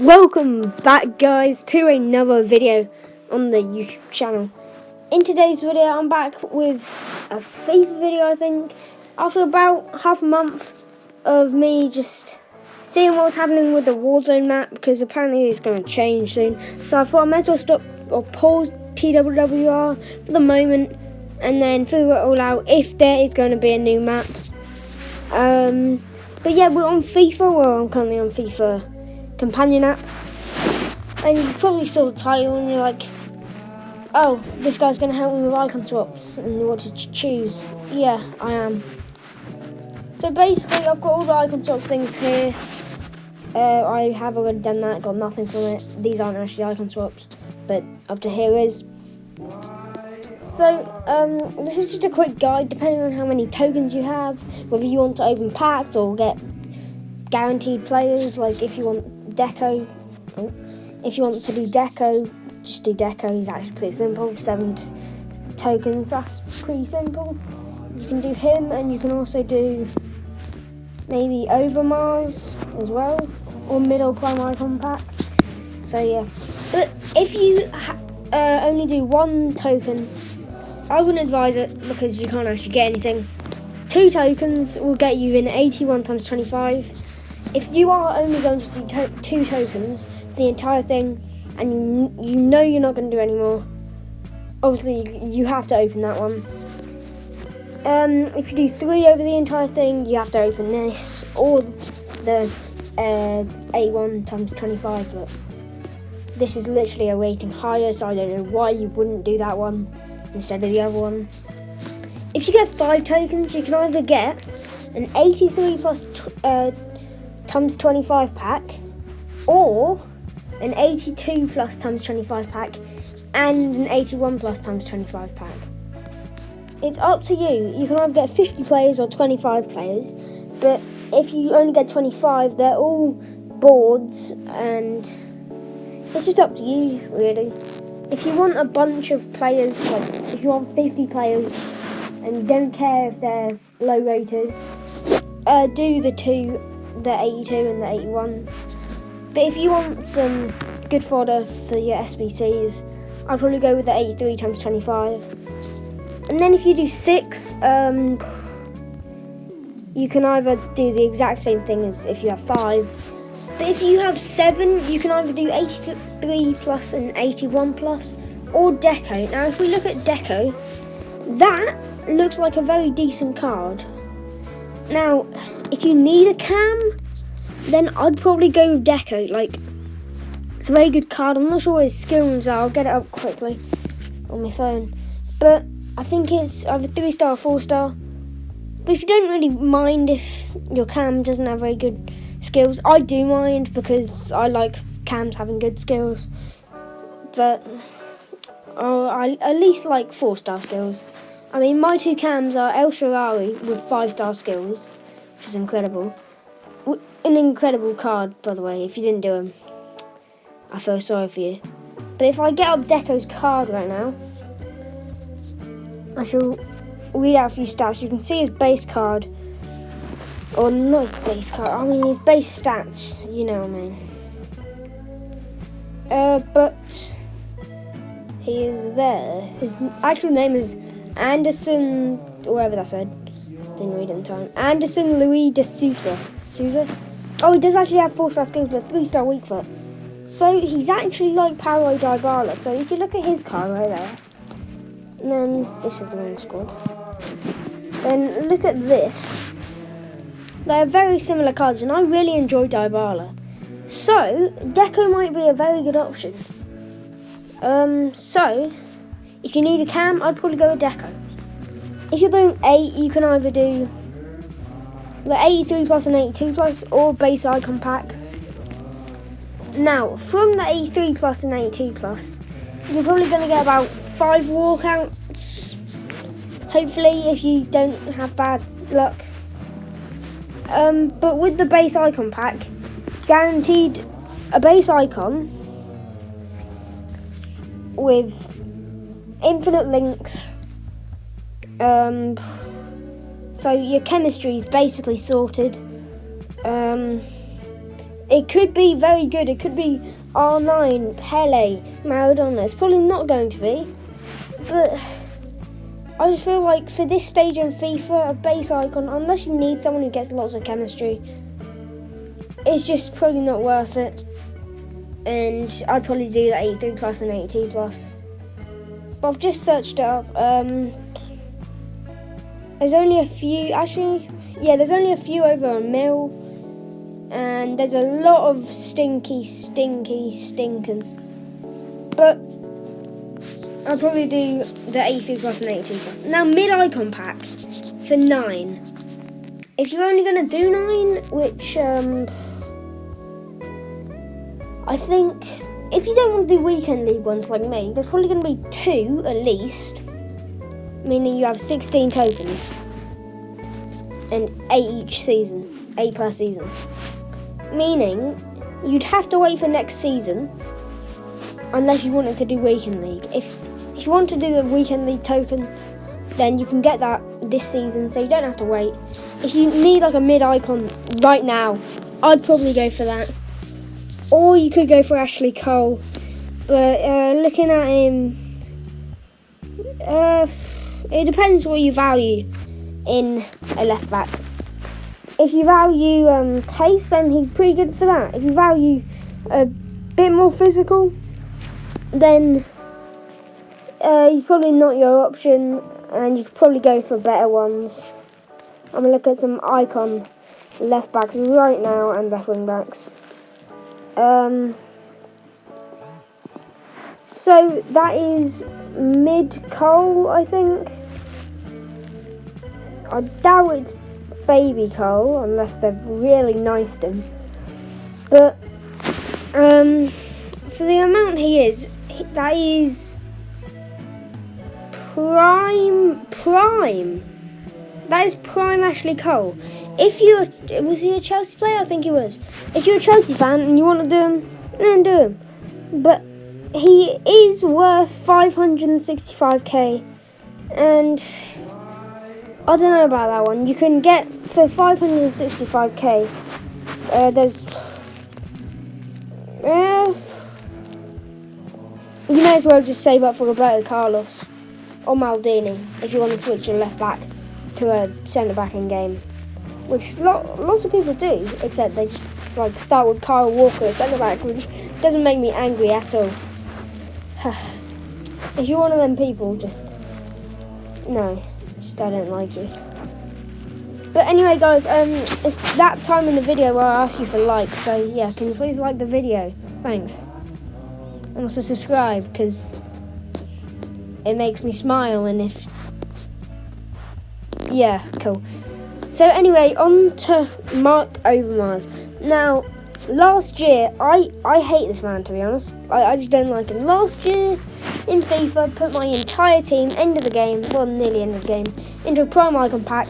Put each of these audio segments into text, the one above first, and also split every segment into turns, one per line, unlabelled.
Welcome back, guys, to another video on the YouTube channel. In today's video, I'm back with a FIFA video, I think, after about half a month of me just seeing what's happening with the Warzone map, because apparently it's going to change soon. So I thought I might as well stop or pause TWWR for the moment and then figure it all out if there is going to be a new map. But yeah, we're on FIFA. Well, I'm currently on FIFA companion app, and you probably saw the title and you're like, oh, this guy's going to help me with icon swaps and you want to choose. Yeah, I am. So basically I've got all the icon swap things here. I have already done that, got nothing from it. These aren't actually icon swaps, but up to here is. So this is just a quick guide depending on how many tokens you have, whether you want to open packs or get guaranteed players. Like if you want Deco, if you want to do Deco, just do Deco. He's actually pretty simple, 7 tokens, that's pretty simple. You can do him, and you can also do maybe Overmars as well, or middle prime icon pack. So yeah, but if you only do one token, I wouldn't advise it because you can't actually get anything. 2 tokens will get you in 81 times 25. If you are only going to do 2 tokens for the entire thing, and you know you're not going to do any more, obviously you have to open that one. If you do 3 over the entire thing, you have to open this, or the 81 times 25, but this is literally a rating higher, so I don't know why you wouldn't do that one instead of the other one. If you get 5 tokens, you can either get an 83 plus times 25 pack, or an 82 plus times 25 pack, and an 81 plus times 25 pack. It's up to you. You can either get 50 players or 25 players, but if you only get 25, they're all boards, and it's just up to you, really. If you want a bunch of players, like if you want 50 players and you don't care if they're low rated, do the 2, the 82 and the 81. But if you want some good fodder for your SBCs, I'd probably go with the 83 times 25. And then if you do 6, you can either do the exact same thing as if you have 5. But if you have 7, you can either do 83 plus and 81 plus, or Deco. Now if we look at Deco, that looks like a very decent card. Now, if you need a cam, then I'd probably go with Deco. Like, it's a very good card. I'm not sure what his skills are. I'll get it up quickly on my phone. But I think it's either 3-star or 4-star. But if you don't really mind if your cam doesn't have very good skills, I do mind because I like cams having good skills. But I at least like 4-star skills. I mean, my 2 cams are El Shaarawy with 5-star skills, which is incredible. An incredible card, by the way. If you didn't do him, I feel sorry for you. But if I get up Deco's card right now, I shall read out a few stats. You can see his base card, or not his base card, I mean his base stats, you know what I mean. But he is there. His actual name is Anderson, or whatever that said. Didn't read it in time. Anderson Louis de Souza. Oh, he does actually have 4-star skills, but 3-star weak foot. So he's actually like Paulo Dybala. So if you look at his card right there, and then this is the wrong squad. Then look at this. They're very similar cards, and I really enjoy Dybala. So Deco might be a very good option. So if you need a cam, I'd probably go with Deco. If you're doing 8, you can either do the 83 plus and 82 plus, or base icon pack. Now, from the 83 plus and 82 plus, you're probably going to get about 5 walkouts. Hopefully, if you don't have bad luck. But with the base icon pack, guaranteed a base icon with infinite links. So your chemistry is basically sorted. it could be very good. It could be R9, Pele, Maradona. It's probably not going to be. But I just feel like for this stage in FIFA, a base icon, unless you need someone who gets lots of chemistry, it's just probably not worth it. And I'd probably do the 83 plus and 82 plus. But I've just searched it up. There's only a few, there's only a few over a mil. And there's a lot of stinky stinkers. But I'll probably do the 83 plus and 82 plus. Now, mid-icon pack for 9. If you're only going to do 9, which I think if you don't want to do weekend league ones like me, there's probably going to be 2 at least. Meaning you have 16 tokens. And 8 each season. 8 per season. Meaning you'd have to wait for next season unless you wanted to do weekend league. If you want to do the weekend league token, then you can get that this season, so you don't have to wait. If you need like a mid-icon right now, I'd probably go for that. Or you could go for Ashley Cole. But looking at him, it depends what you value in a left back. If you value pace, then he's pretty good for that. If you value a bit more physical, then he's probably not your option, and you could probably go for better ones. I'm going to look at some icon left backs right now and left wing backs. So that is mid-Cole, I think. I doubt it's baby Cole, unless they've really niced him. But for the amount he is, that is prime. That is prime Ashley Cole. Was he a Chelsea player? I think he was. If you're a Chelsea fan and you want to do him, then do him. But he is worth 565k, and I don't know about that one. You can get for 565k. You may as well just save up for Roberto Carlos or Maldini if you want to switch your left back to a centre back in game, which lots of people do. Except they just like start with Kyle Walker at centre back, which doesn't make me angry at all. If you're one of them people, I don't like you. But anyway, guys, it's that time in the video where I ask you for likes. So yeah, can you please like the video? Thanks. And also subscribe, because it makes me smile. And cool. So anyway, on to Mark Overmars. Now, last year, I hate this man, to be honest. I just don't like him. Last year in FIFA, put my entire team, nearly end of the game, into a prime icon pack.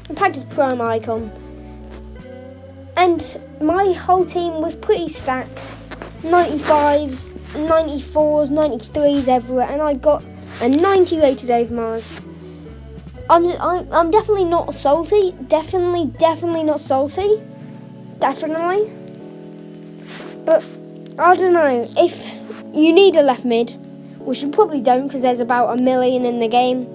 I packed his prime icon. And my whole team was pretty stacked. 95s, 94s, 93s everywhere. And I got a 90 rated Overmars. I'm definitely not salty. Definitely not salty. Definitely. But I don't know, if you need a left mid, which you probably don't because there's about 1 million in the game,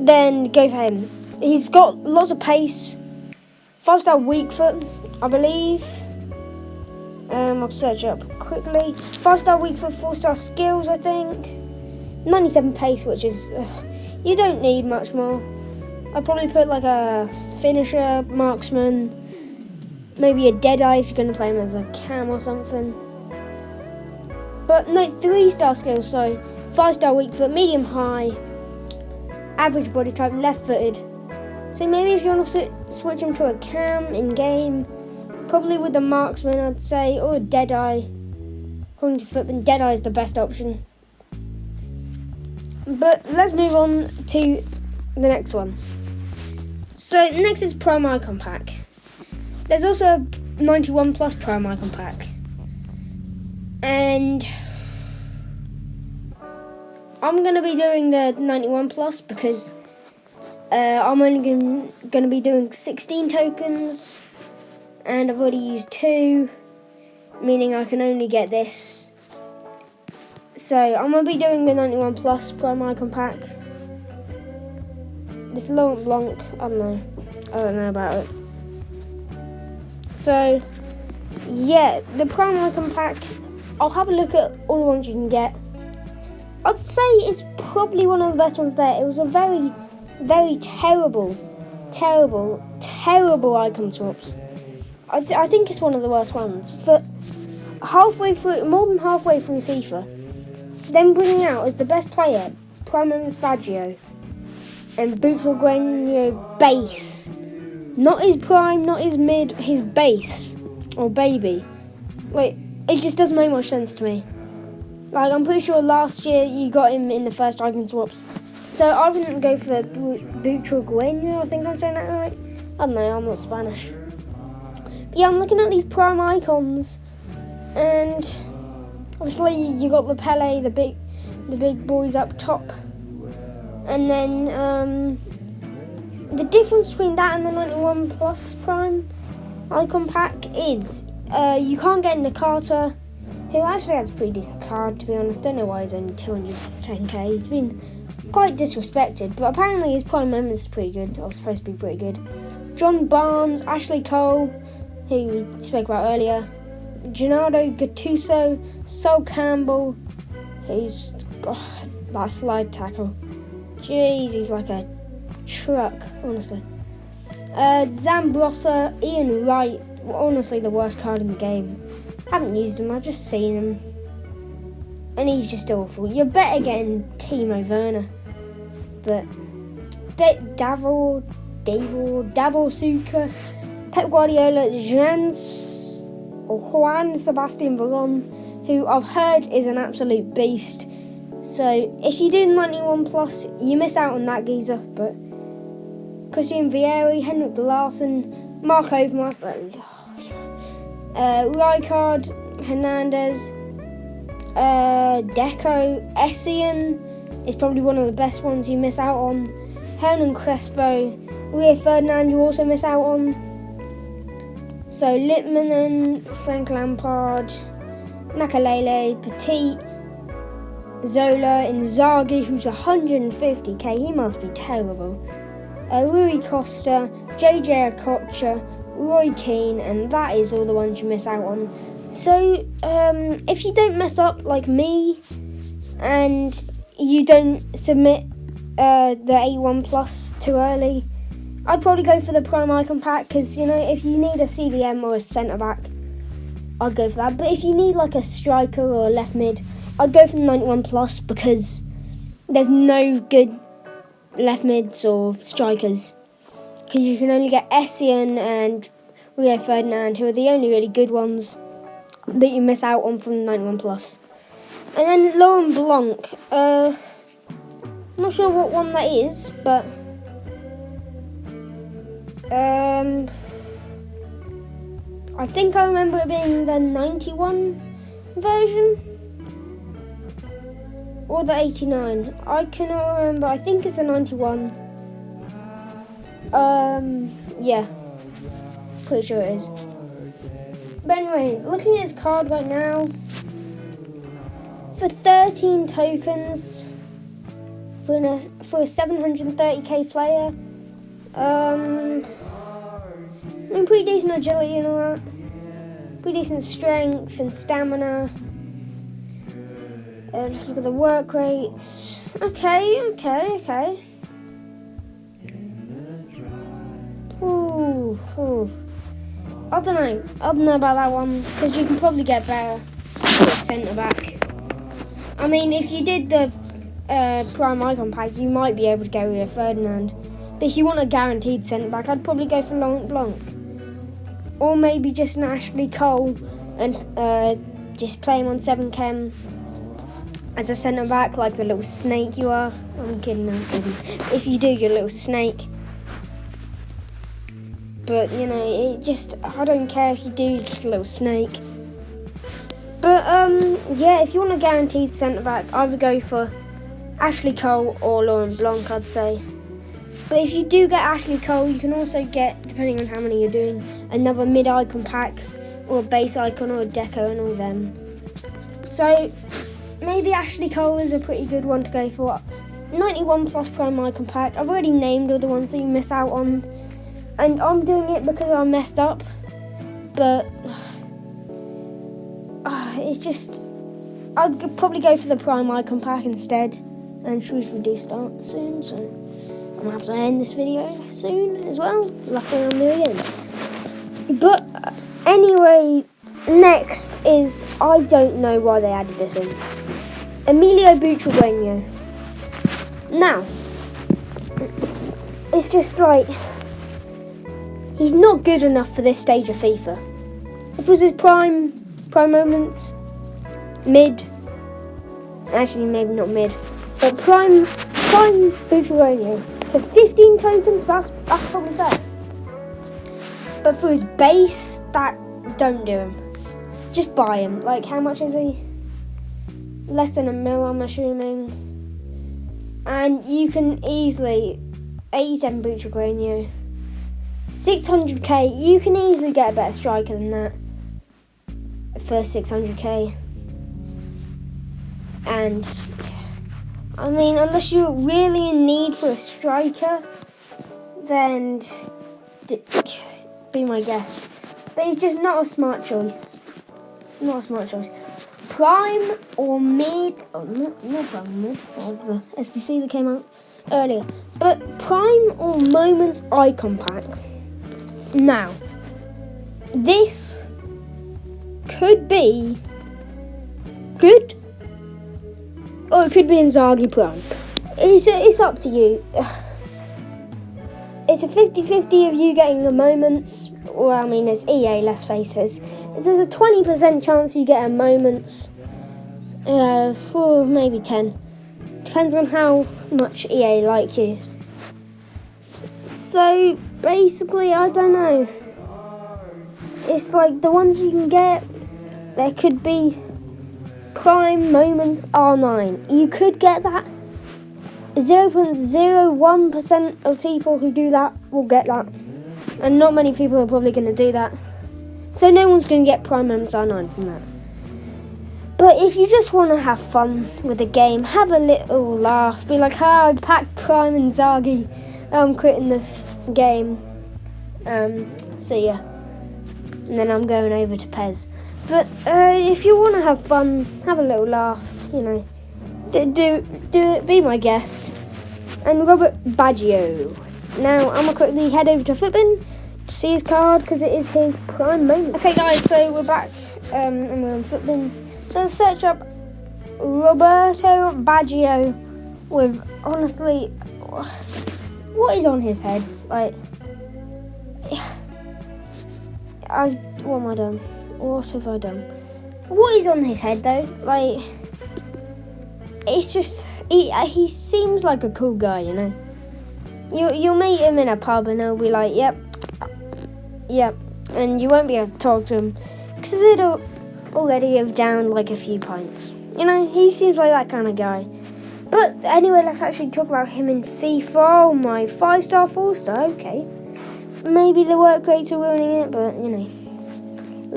then go for him. He's got lots of pace, 5-star weak foot, I believe. I'll search up quickly. 5-star weak foot, 4-star skills, I think. 97 pace, which is, you don't need much more. I'd probably put like a finisher, marksman, maybe a Deadeye if you're going to play him as a cam or something. But no, 3-star skills, so 5-star weak foot, medium high, average body type, left-footed. So maybe if you want to switch him to a cam in game, probably with the marksman, I'd say, or a Deadeye. According to Footman, Deadeye is the best option. But let's move on to the next one. So next is Prime Icon Pack. There's also a 91 plus Prime Icon Pack. And I'm going to be doing the 91 plus because I'm only going to be doing 16 tokens. and I've already used 2, meaning I can only get this. So I'm going to be doing the 91 Plus Prime Icon Pack. This Laurent Blanc, I don't know about it. So yeah, the Prime Icon Pack, I'll have a look at all the ones you can get. I'd say it's probably one of the best ones there. It was a very, very terrible icon swaps. I think it's one of the worst ones. But more than halfway through FIFA, them bringing out as the best player, Prime Faggio and Butragueño base. Not his prime, not his mid, his base. Or baby. Wait, it just doesn't make much sense to me. Like, I'm pretty sure last year you got him in the first icon swaps. So I wouldn't go for Butragueño, I think I'm saying that right. I don't know, I'm not Spanish. But yeah, I'm looking at these prime icons. And obviously you got the Pele, the big boys up top. And then the difference between that and the 91 Plus Prime Icon Pack is you can't get Nakata, who actually has a pretty decent card, to be honest. Don't know why he's only 210k. He's been quite disrespected, but apparently his prime moments is pretty good, or supposed to be pretty good. John Barnes, Ashley Cole, who we spoke about earlier, Gennaro Gattuso, Sol Campbell, who's that slide tackle. Jeez, he's like a truck, honestly. Zambrotta, Ian Wright, honestly the worst card in the game. Haven't used him, I've just seen him. And he's just awful. You're better getting Timo Werner. But Davor Suker, Pep Guardiola, Juan Sebastian Veron, who I've heard is an absolute beast. So if you do 91 Plus, you miss out on that geezer. But Christian Vieri, Henrik Larsson, Mark Overmars, Rijkaard, Hernandez, Deco, Essien is probably one of the best ones you miss out on. Hernan Crespo, Rio Ferdinand you also miss out on. So Litmanen, Frank Lampard, Makalele, Petit, Zola, Inzaghi, who's 150k, he must be terrible. Rui Costa, JJ Okocha, Roy Keane, and that is all the ones you miss out on. So if you don't mess up like me and you don't submit the 81 Plus too early, I'd probably go for the Prime Icon Pack, because, you know, if you need a CDM or a centre-back, I'd go for that. But if you need like a striker or a left mid, I'd go for the 91 Plus, because there's no good left mids or strikers. Because you can only get Essien and Rio Ferdinand, who are the only really good ones that you miss out on from the 91 Plus. And then Laurent Blanc. I'm not sure what one that is, but I think I remember it being the 91 version or the 89. I cannot remember. I think it's the 91. Yeah, pretty sure it is. But anyway, looking at his card right now, for 13 tokens for a 730k player, pretty decent agility and all that, pretty decent strength and stamina. Just look at the work rates. Okay. Ooh. I don't know about that one, because you can probably get better centre back. I mean, if you did the Prime Icon Pack, you might be able to go with a Ferdinand. But if you want a guaranteed centre back, I'd probably go for Laurent Blanc, or maybe just an Ashley Cole and just play him on 7 chem as a centre back, like the little snake you are. I'm kidding. If you do, you're a little snake. But, you know, I don't care if you do, you're just a little snake. But, yeah, if you want a guaranteed centre-back, either go for Ashley Cole or Laurent Blanc, I'd say. But if you do get Ashley Cole, you can also get, depending on how many you're doing, another mid-icon pack, or a base icon, or a deco, and all them. So, maybe Ashley Cole is a pretty good one to go for. 91 plus prime icon pack. I've already named all the ones that you miss out on. And I'm doing it because I messed up. But, it's just, I'd probably go for the prime icon pack instead. And Shrewsbury do start soon, so I'm going to have to end this video soon as well. Luckily I'm doing it. But anyway, next is, I don't know why they added this in. Emilio Butragueño. Now, it's just like, he's not good enough for this stage of FIFA. If it was his prime moments, mid, actually maybe not mid, but prime Butragueño for 15 tokens, that's probably fair. But for his base, don't do him. Just buy him. Like, how much is he? Less than $1 million, I'm assuming. And you can easily, 87 Butragueño, 600k, you can easily get a better striker than that for 600k. And, I mean, unless you're really in need for a striker, then be my guest. But he's just not a smart choice. Not a smart choice. Prime or mid, not prime, mid, that was the SBC that came out earlier. But prime or moments icon pack. Now, this could be good, or it could be Inzaghi prime. It's up to you. It's a 50-50 of you getting the moments. Well, I mean, it's EA, let's face it. There's a 20% chance you get a moments, for maybe 10. Depends on how much EA like you. So, basically, I don't know. It's like the ones you can get, there could be prime moments R9. You could get that. 0.01% of people who do that will get that. And not many people are probably going to do that. So no one's going to get prime moments R9 from that. But if you just want to have fun with the game, have a little laugh, be like, I packed prime Inzaghi, I'm quitting this game, see ya. And then I'm going over to Pez. But if you want to have fun, have a little laugh, you know, do it, be my guest. And Robert Baggio. Now, I'm going to quickly head over to Footbin to see his card, because it is his prime moment. Okay guys, so we're back, and we're on Footbin. So let's search up Roberto Baggio with, honestly, what is on his head? Like, what am I done? What have I done? What is on his head though? Like, it's just, he seems like a cool guy, you know. You'll meet him in a pub and he'll be like, yep, and you won't be able to talk to him because it'll already have downed like a few pints. You know, he seems like that kind of guy. But anyway, let's actually talk about him in FIFA. Oh my, 5-star, 4-star, okay. Maybe the work rates are ruining it, but you know,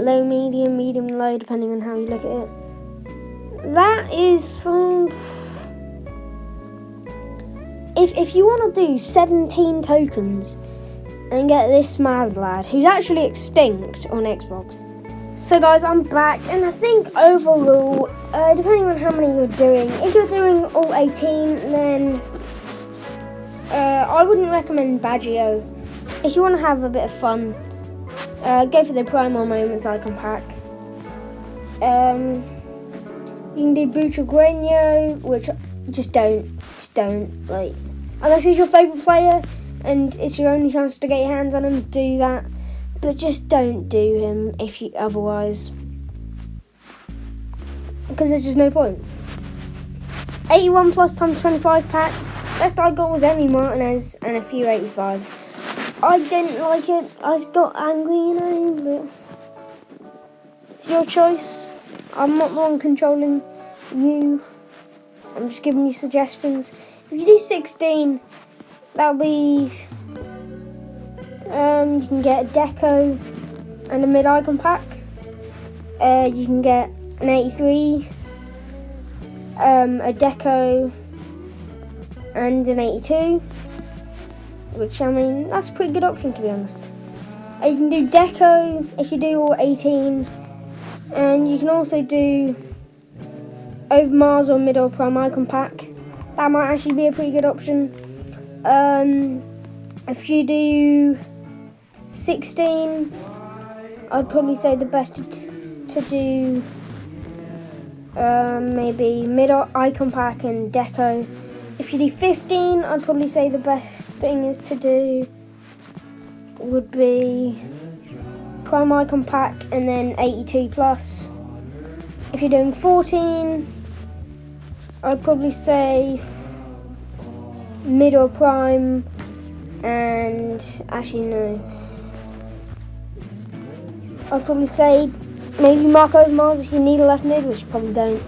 low, medium, low, depending on how you look at it. That is if you want to do 17 tokens and get this mad lad who's actually extinct on Xbox. So guys, I'm back, and I think overall, depending on how many you're doing, if you're doing all 18, then I wouldn't recommend Baggio. If you want to have a bit of fun, go for the Primal Moments icon pack. You can do Butragueño, which just don't, like, unless he's your favourite player and it's your only chance to get your hands on him, do that. But just don't do him if you otherwise, because there's just no point. 81 plus times 25 pack. Best I got was Emi Martinez and a few 85s. I didn't like it. I got angry, you know, but it's your choice. I'm not the one controlling you. I'm just giving you suggestions. If you do 16, that'll be, you can get a deco and a mid icon pack. You can get an 83, a deco and an 82, which, I mean, that's a pretty good option, to be honest. You can do deco if you do all 18, and you can also do over Mars or mid or prime icon pack. That might actually be a pretty good option. If you do 16, I'd probably say the best to do maybe mid icon pack and deco. If you do 15, I'd probably say the best thing is to do would be prime icon pack and then 82 plus. If you're doing 14, I'd probably say mid or prime, and actually no, I'd probably say maybe mark over Mars if you need a left mid, which you probably don't.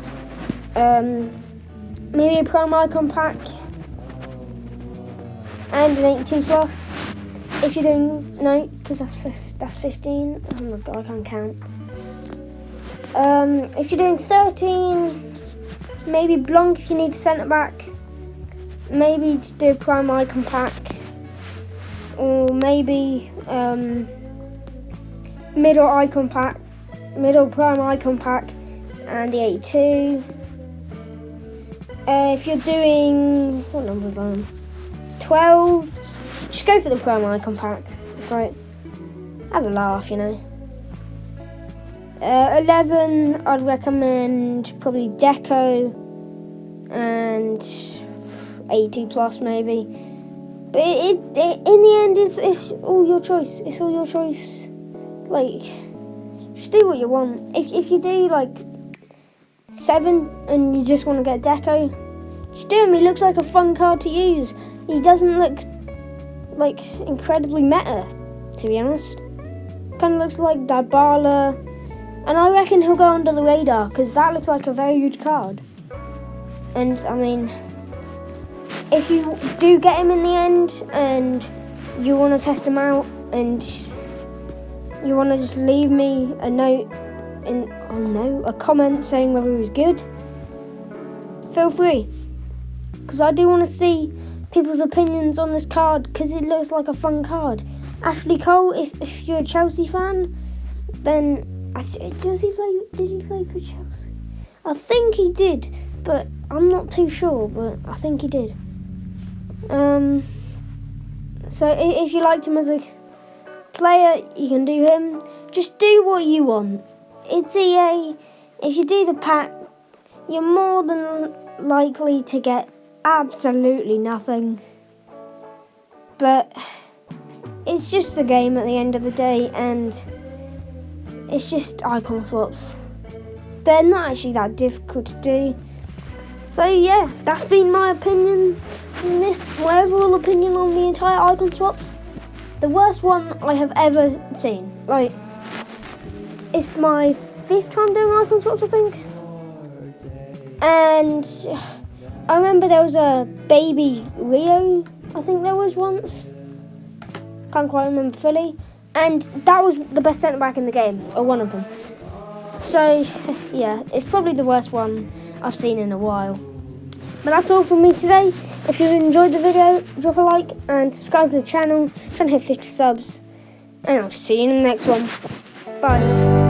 Maybe a prime icon pack and an 82 plus. If you're doing, no, because that's 15. Oh my god, I can't count. If you're doing 13, maybe Blanc if you need centre back. Maybe to do a prime icon pack, or maybe middle prime icon pack and the 82. If you're doing, what number was I on? 12, just go for the prime icon pack. It's like, have a laugh, you know. 11, I'd recommend probably deco and 82 plus maybe. But it in the end, it's all your choice. It's all your choice. Like, just do what you want. If you do like 7 and you just want to get deco, just do him. He looks like a fun card to use. He doesn't look like incredibly meta, to be honest. Kind of looks like Dybala, and I reckon he'll go under the radar because that looks like a very good card. And I mean, if you do get him in the end and you want to test him out and you want to just leave me a note a comment saying whether he was good, feel free, because I do want to see people's opinions on this card because it looks like a fun card. Ashley Cole, if you're a Chelsea fan, then did he play for Chelsea? I think he did, but I'm not too sure, but I think he did. So if you liked him as a player, you can do him. Just do what you want. It's EA. If you do the pack, you're more than likely to get absolutely nothing. But it's just a game at the end of the day, and it's just icon swaps. They're not actually that difficult to do. So yeah, that's been my opinion on this, my overall opinion on the entire icon swaps. The worst one I have ever seen. Like, it's my 5th time doing icon swaps, I think. And I remember there was a baby Rio, I think there was once. Can't quite remember fully. And that was the best centre back in the game, or one of them. So yeah, it's probably the worst one I've seen in a while. But that's all from me today. If you enjoyed the video, drop a like and subscribe to the channel. Trying to hit 50 subs. And I'll see you in the next one. Bye.